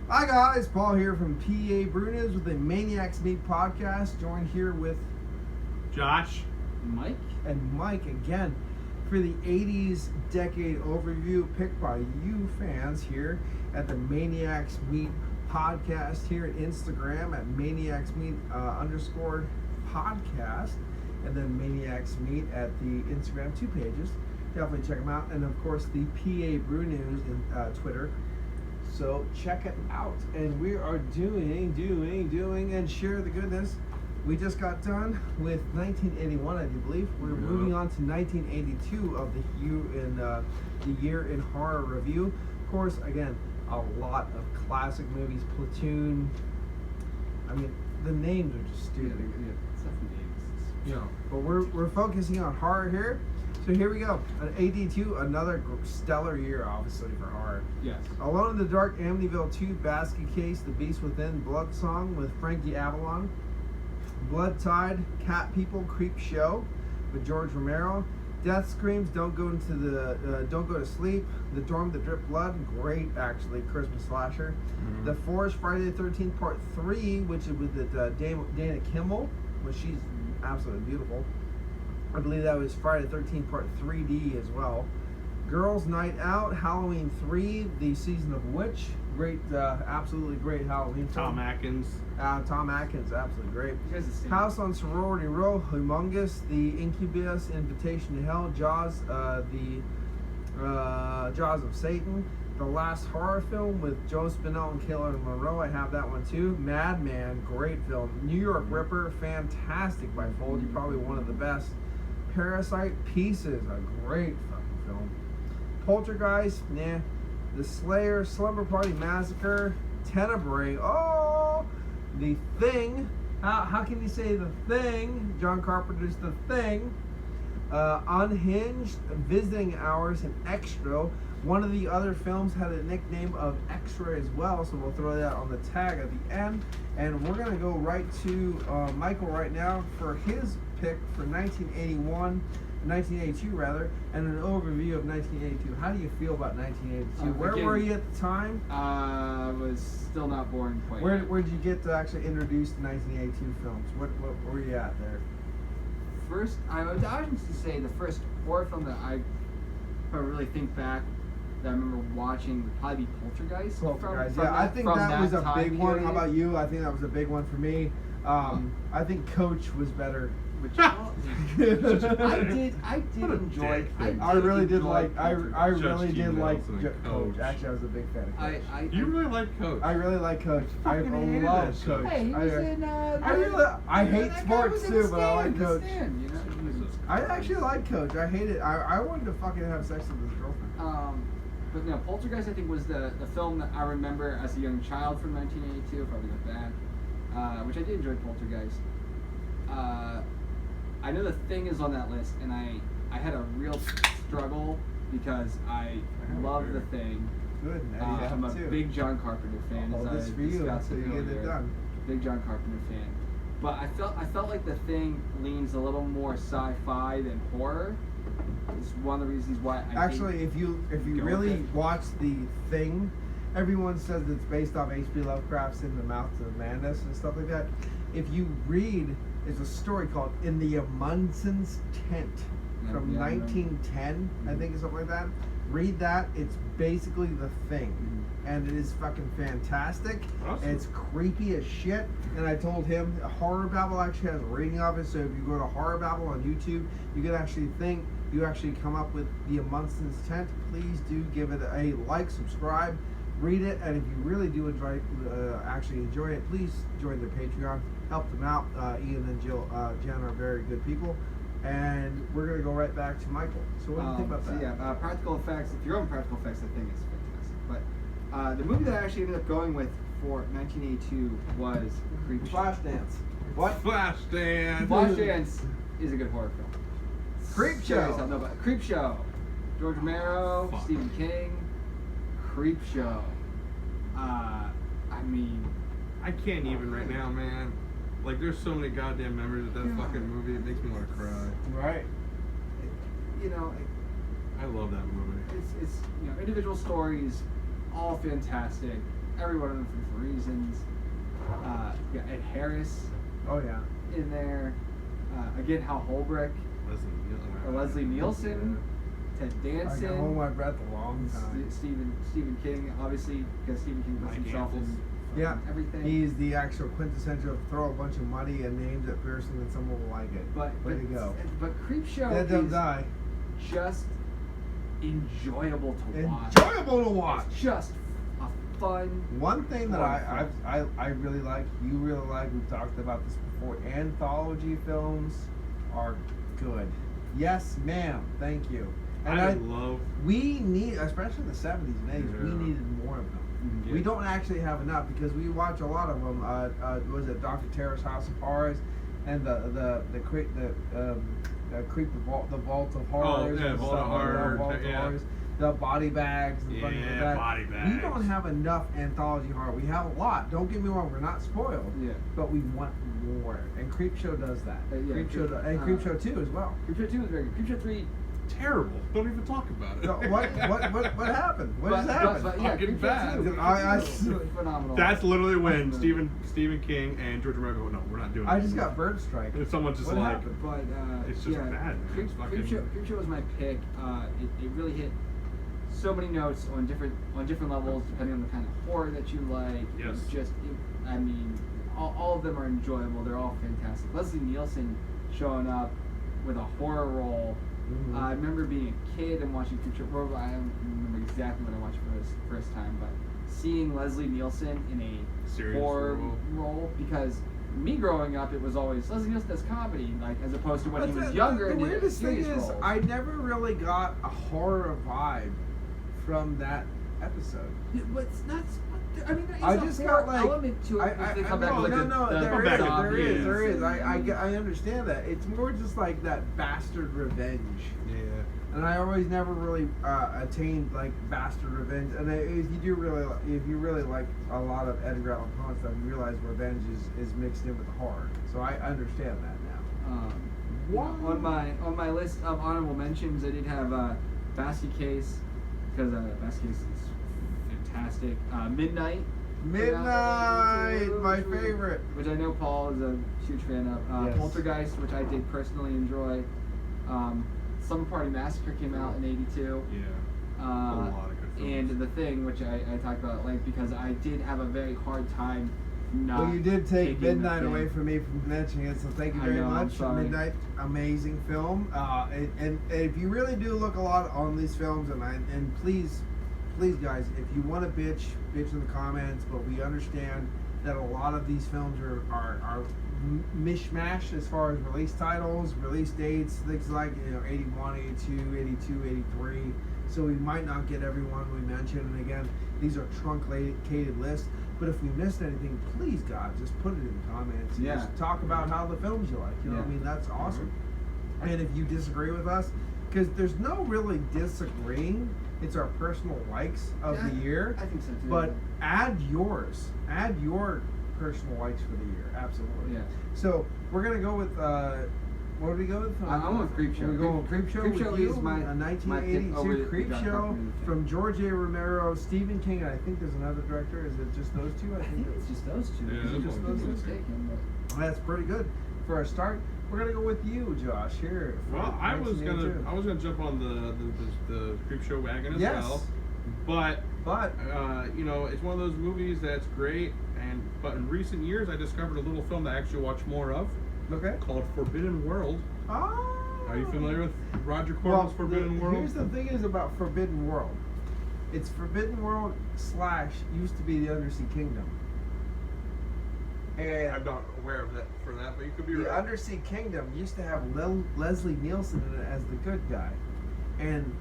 Hi guys, Paul here from PA Brew News with the ManiacsMeat podcast, joined here with Josh, Mike, and Mike again for the 80s decade overview picked by you fans here at the ManiacsMeat podcast here at Instagram at ManiacsMeat _ podcast, and then ManiacsMeat at the Instagram 2 pages. Definitely check them out, and of course the PA Brew News in Twitter. So check it out. And we are doing, and share the goodness. We just got done with 1981, I do believe. We're moving on to 1982 of the year in horror review. Of course, again, a lot of classic movies. Platoon. I mean, the names are just stupid. Stuff from the 80s. You know, but we're focusing on horror here. So here we go. 82, another stellar year, obviously, for horror. Yes. Alone in the Dark, Amityville 2, Basket Case, The Beast Within, Blood Song with Frankie Avalon, Blood Tide, Cat People, Creep Show with George Romero, Death Screams, Don't Go to Sleep, The Dorm That Dripped Blood, great actually Christmas slasher. Mm-hmm. The Forest, Friday the 13th Part 3, which is with Dana Kimmel, which she's absolutely beautiful. I believe that was Friday the 13th Part 3D as well. Girls Night Out, Halloween 3, The Season of Witch. Great, absolutely great Halloween film. Tom Atkins. Tom Atkins, absolutely great. You guys have seen House on Sorority Row, Humongous, The Incubus, Invitation to Hell, Jaws, Jaws of Satan. The Last Horror Film with Joe Spinell and Kayla Monroe. I have that one too. Madman, great film. New York Ripper, fantastic by Foldy, probably one of the best. Parasite, Pieces, a great fucking film. Poltergeist, nah. The Slayer, Slumber Party Massacre, Tenebrae, oh! The Thing, how can you say The Thing? John Carpenter's The Thing. Unhinged, Visiting Hours, and Extra. One of the other films had a nickname of Extra as well, so we'll throw that on the tag at the end. And we're going to go right to Michael right now for his pick for 1982 rather, and an overview of 1982. How do you feel about 1982? Where were you at the time? I was still not born quite. Where did you get to actually introduce the 1982 films? What were you at there? First, I would honestly say the first horror film that if I really think back, that I remember watching would probably be Poltergeist. Poltergeist, from yeah, I think that was a big one. period. How about you? I think that was a big one for me. I think Coach was better. Which, I did enjoy. I really did like Coach. Coach. Actually, I was a big fan of Coach. You really like Coach? I really like Coach. I hated love that Coach. Hey, he was in. I hate sports too, but I like Coach. Stand, you know? I actually like Coach. I hate it. I wanted to fucking have sex with his girlfriend. But no, Poltergeist I think was the film that I remember as a young child from 1982, if I remember that, which I did enjoy Poltergeist. I know The Thing is on that list, and I had a real struggle because I love The Thing. Good. Now you I'm have a too. big John Carpenter fan. All as this I for you, discussed so you get it earlier. done. Big John Carpenter fan. But I felt like The Thing leans a little more sci-fi than horror. It's one of the reasons why I Actually, if you really watch The Thing, everyone says it's based off H.P. Lovecraft's In the Mouth of Madness and stuff like that. If you read, there's a story called In the Amundson's Tent from 1910, I think, or something like that. Read that. It's basically The Thing. And it is fucking fantastic. Awesome. It's creepy as shit. And I told him, Horror Babble actually has a rating of it. So if you go to Horror Babble on YouTube, you can actually come up with The Amundson's Tent. Please do give it a like, subscribe, read it, and if you really do enjoy it, please join their Patreon. Help them out. Ian and Jen are very good people. And we're gonna go right back to Michael. So what do you think about that? Yeah, practical effects. If you're on practical effects, I think it's fantastic. But the movie that I actually ended up going with for 1982 was Creep Show. Flashdance. What? Flashdance. Flashdance is a good horror film. Creep Serious, Show. I know about it. Creep Show. George Romero, Fuck. Stephen King. Creep Show. I mean, I can't even right now, man. Like, there's so many goddamn memories of that fucking movie. It makes me want to cry. Right. you know, I love that movie. it's individual stories, all fantastic. every one of them for reasons. You got Ed Harris Oh yeah. in there. Again, Hal Holbrook, Leslie Nielsen, Ted I can hold Danson, my breath a long time. Stephen King, obviously, because Stephen King puts Mike himself Campbell's. in Yeah, everything. he's the actual quintessential throw a bunch of money and names at person and someone will like it. Way to go. But Creepshow That don't is die. just enjoyable to watch. Enjoyable to watch. It's just a fun. One thing that fun I really like, you really like, we've talked about this before, anthology films are good. Yes, ma'am. Thank you. And I love. we need, especially in the 70s and 80s, we Yeah. needed more of them. Yeah. We don't actually have enough because we watch a lot of them. Was it Dr. Terror's House of Horrors and the Vault of Horrors? yeah, and Vault stuff of like that, Horrors, Vault of yeah. Horrors, the body bags and things like Yeah, that. body We bags. don't have enough anthology horror. We have a lot. Don't get me wrong. We're not spoiled. Yeah. But we want more, and Creepshow does that. Yeah, Creepshow 2 as well. Creepshow 2 is very good. Creepshow 3. Terrible. Don't even talk about it. So what happened? What just happened? Yeah, Fucking Creepshow bad. 2 is I- phenomenal. That's literally when Awesome. Stephen King and George Romero go, no, we're not doing I this just got anymore." bird strike. And someone's just What like, happened? But It's just yeah, bad, man. It's fucking- Creepshow was my pick. It really hit so many notes on different levels depending on the kind of horror that you like. Yes. It's just, I mean, all of them are enjoyable. They're all fantastic. Leslie Nielsen showing up with a horror role. Mhm. I remember being a kid and watching Creepshow. Well, I don't remember exactly when I watched it for the first time, but seeing Leslie Nielsen in a Serious horror role. role, because me growing up, it was always Leslie Nielsen does comedy, like as opposed to when he But was younger the and did weirdest thing serious is, roles. I never really got a horror vibe from that episode. But it's not. I mean, there is I a just horror got like element to it. if they come back no, with no, like no, the there back is, with there is. zombies. I understand that. It's more just like that bastard revenge. Yeah. And I always never really attained like bastard revenge. And if you really like a lot of Edgar Allan Poe stuff, you realize revenge is mixed in with the horror. So I understand that now. On my list of honorable mentions, I did have Basket Case, because Basket Case is fantastic. Midnight. Midnight, my which we- favorite. Which I know Paul is a huge fan of. Yes. Poltergeist, which I did personally enjoy. Summer Party Massacre came out in '82. Yeah. A Uh, lot of good films. and The Thing, which I talked about at length because I did have a very hard time not. Well, you did take taking The Midnight Thing. away from me from mentioning it, so thank you I very know, I'm much. sorry. Midnight, amazing film. And if you really do look a lot on these films, and please guys, if you want to bitch in the comments, but we understand that a lot of these films are mishmash as far as release titles, release dates, things like 81, 82, 83. So we might not get everyone we mentioned. And again, these are truncated lists. But if we missed anything, please God, just put it in the comments. And Yeah. just talk about how the films you like. You know what I Yeah. mean? That's awesome. And if you disagree with us, because there's no really disagreeing. It's our personal likes of Yeah, the year. I think so too. But add yours. Add your personal likes for the year. Absolutely. Yeah. So we're gonna go with what do we go with? I'm with Creepshow. We're going with Creepshow. Creepshow with you, is my- a my pick 1982 over the Creepshow Doctor from George A. Romero, Stephen King, and I think there's another director. Is it just those two? I think it's just those two. Yeah, Is it those just ones those are mistaken? But That's pretty good for a start. We're gonna go with you, Josh. Here. for Well, I was 1982. gonna jump on the Creepshow wagon as Yes. well, but But it's one of those movies that's great, but in recent years I discovered a little film that I actually watch more of okay. called Forbidden World. Oh. Are you familiar with Roger Corman's Forbidden World? Here's the thing is about Forbidden World. It's Forbidden World / used to be the Undersea Kingdom. And I'm not aware of that but you could be the right. Undersea Kingdom used to have Leslie Nielsen in it as the good guy. And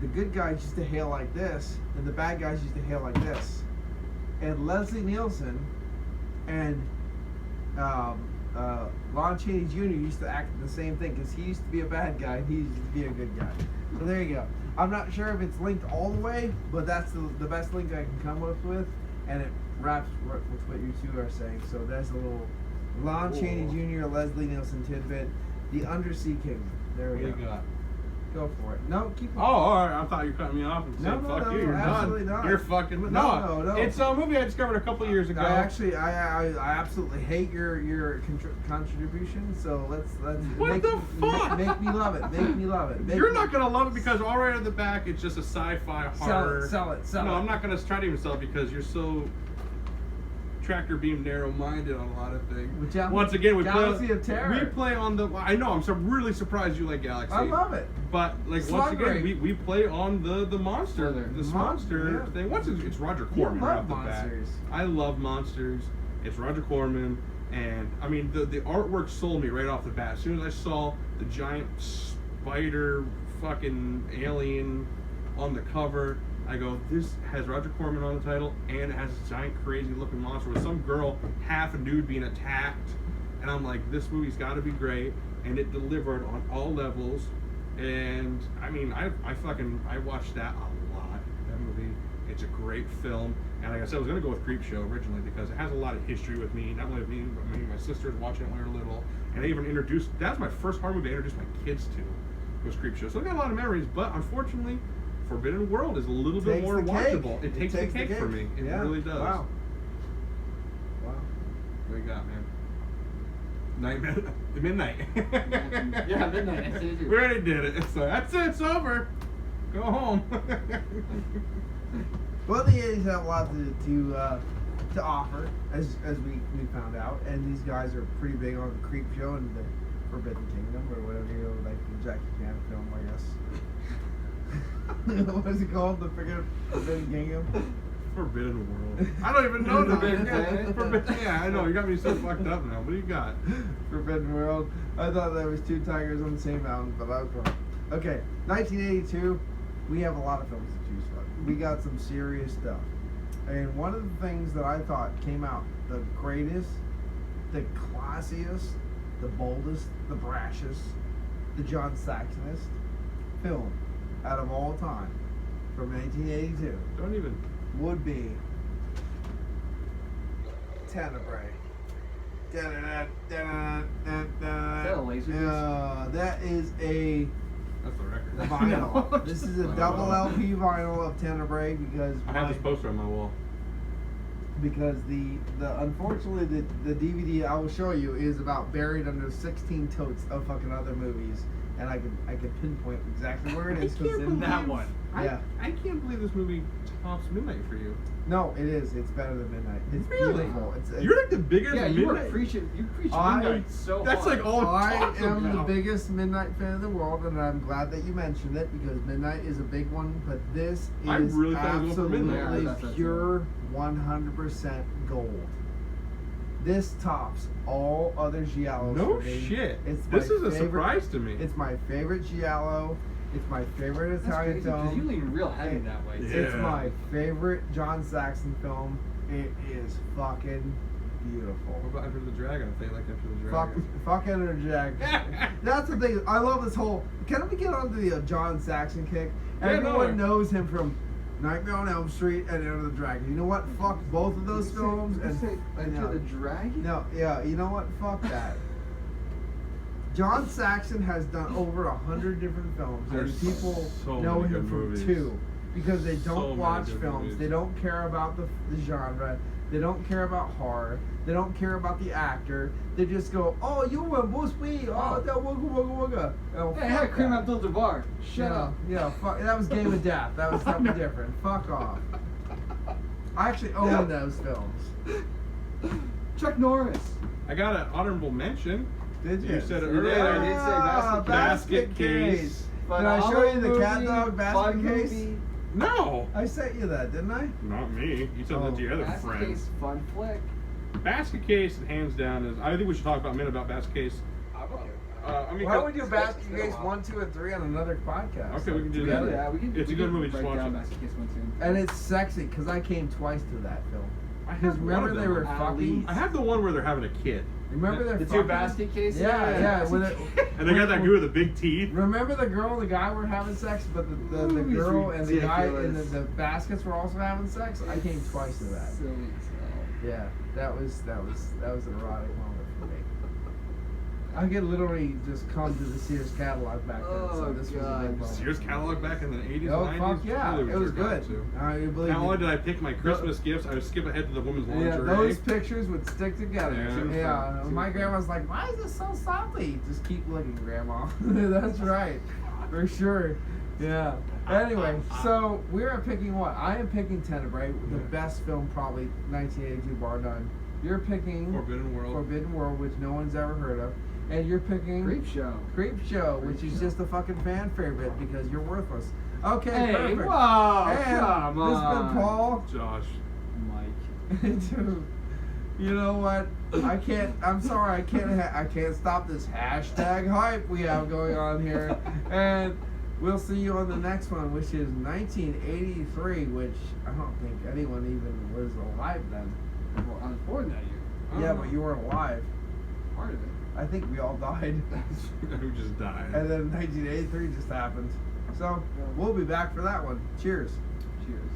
the good guys used to hail like this, and the bad guys used to hail like this. And Leslie Nielsen and Lon Chaney Jr. used to act the same thing because he used to be a bad guy and he used to be a good guy. So there you go. I'm not sure if it's linked all the way, but that's the best link I can come up with, and it wraps with what you two are saying. So that's a little Lon Chaney Jr., Leslie Nielsen tidbit, the Undersea Kingdom. There What we do you go. got? Go for it. No, keep Oh, all right. I thought you were cutting me off and No, saying, no, fuck no, you, you're absolutely done. not. You're fucking... No. It's a movie I discovered a couple years ago. I absolutely hate your contribution. So let's What make, the fuck? Make me love it. Make me love it. You're not going to love it because all right at the back, it's just a sci-fi horror. Sell it. No, I'm not going to try to even sell it because you're so tractor beam narrow-minded on a lot of things. Once again, we Galaxy of Terror. We play on the... I know, I'm really surprised you like Galaxy. I love it. But like Slug once again, Ray. we play on the monster, the monster yeah. thing. Once it's Roger You Corman right love off the bat. monsters. I love monsters. It's Roger Corman, and I mean the artwork sold me right off the bat. As soon as I saw the giant spider fucking alien on the cover, I go, this has Roger Corman on the title, and it has a giant crazy looking monster with some girl half nude being attacked, and I'm like, this movie's got to be great, and it delivered on all levels. And I mean, I watched that a lot. That movie, it's a great film. And like I said, I was gonna go with Creepshow originally because it has a lot of history with me. Not only with me, but me and my sisters watching it when we were little. And I even introduced. That's my first horror movie I introduced my kids to. Was Creepshow. So I got a lot of memories. But unfortunately, Forbidden World is a little bit more watchable. It takes the cake for me. It really does. Wow. What do you got, man? Midnight. Yeah, midnight. We already did it. So that's it. It's over. Go home. Well, the 80s have a lot to offer, as we found out, and these guys are pretty big on the Creep Show and the Forbidden Kingdom, or whatever, you know, like the Jackie Chan film, I guess. What is it called? The Forbidden Kingdom? Forbidden World. I don't even know the Forbidden Planet? Yeah, I know. You got me so fucked up now. What do you got? Forbidden World. I thought there was two tigers on the same mountain, but I was wrong. Okay, 1982. We have a lot of films to choose from. We got some serious stuff. And one of the things that I thought came out the greatest, the classiest, the boldest, the brashest, the John Saxonist film out of all time from 1982 Don't even. would be Tenebrae. a laser disc? That is a That's the record. vinyl. This is a double LP vinyl of Tenebrae because I have this poster on my wall. the unfortunately the DVD I will show you is about buried under 16 totes of fucking other movies, and I can pinpoint exactly where it is because it's in that one. Yeah. I can't believe this movie tops Midnight for you. No, it is. It's better than Midnight. It's Really? beautiful. You're like the biggest Yeah, you were Midnight. preaching. You preach I- midnight so That's hard. like all I it talks am the about. biggest Midnight fan in the world, and I'm glad that you mentioned it because Midnight is a big one. But this is I really thought it was going for Midnight. absolutely Yeah, that's pure 100% gold. This tops all other giallos. No for me. shit. It's This my is a favorite- surprise to me. It's my favorite giallo. It's my favorite That's Italian crazy because you film. lean real heavy that way. Yeah. It's my favorite John Saxon film. It is fucking beautiful. What about Enter the Dragon? If they like Enter the Dragon. Fuck Enter the Dragon. That's the thing. I love this whole. Can we get onto the John Saxon kick? Yeah, Everyone no. knows him from Nightmare on Elm Street and Enter the Dragon. You know what? Fuck both of those films. Enter the Dragon? No, yeah. You know what? Fuck that. John Saxon has done over 100 different films, There's and people so know many him good from movies. two because they So don't many watch good films. movies. They don't care about the genre. They don't care about horror. They don't care about the actor. They just go, "Oh, you were Bruce Lee. Oh, that wugga wugga wugga." Oh, Hey, fuck Kareem that. Abdul-Jabbar. Shut up. Yeah, fuck. That was Game of Death. That was something different. Fuck off. I actually own those films. Chuck Norris. I got an honorable mention. Did you? You said it You did, earlier. I did say basket case. Did I show you the Phenomenal cat movie, dog basket fun case? movie. No. I sent you that, didn't I? Not me. You said that to your other Basket friends. Case, fun flick. Basket Case, hands down, is. I think we should talk about a minute about Basket Case. I mean, Why don't we do Basket Case 1, 2, and 3 on another podcast? Okay, we can do together? that. Yeah, we can. It's we a good can movie, just break watch down it. Basket Case 1, 2. And it's sexy because I came twice to that film. I Because have remember one of they them. were At fucking. least. I have the one where they're having a kid. Remember they're The two fucking? basket cases? Yeah. When it, And they got that dude with the big teeth. remember the girl and the guy were having sex, but the Movie's girl and the guy in ridiculous. the baskets were also having sex. I came twice to that. Silly as hell. Yeah, that was an erotic moment for me. I could literally just come to the Sears catalog back then. So Oh, this was a God. big moment. Sears catalog back in the 80s, Oh 90s. fuck yeah, Really it was jerk off good. to. You believe Not me. only did I pick my Christmas gifts, I would skip ahead to the women's Yeah, lingerie. those pictures would stick together. Yeah. Yeah, my grandma's like, "Why is this so salty?" Just keep looking, Grandma. That's right, for sure. Yeah. Anyway, so we're picking what? I am picking Tenebrae, the Yeah. best film probably 1982 bar none. You're picking Forbidden World. Forbidden World, which no one's ever heard of, and you're picking Creep Show. Creep Show, which Creep is Show. just a fucking fan favorite because you're worthless. Okay, Hey, perfect. whoa, And come this has on. been Paul. Josh. Mike. Dude, you know what? I can't. I'm sorry. I can't. I can't stop this hashtag hype we have going on here. And we'll see you on the next one, which is 1983, which I don't think anyone even was alive then. Well, I was born that year. Yeah, but you weren't alive. Part of it. I think we all died. Who just died? And then 1983 just happened. So we'll be back for that one. Cheers. Cheers.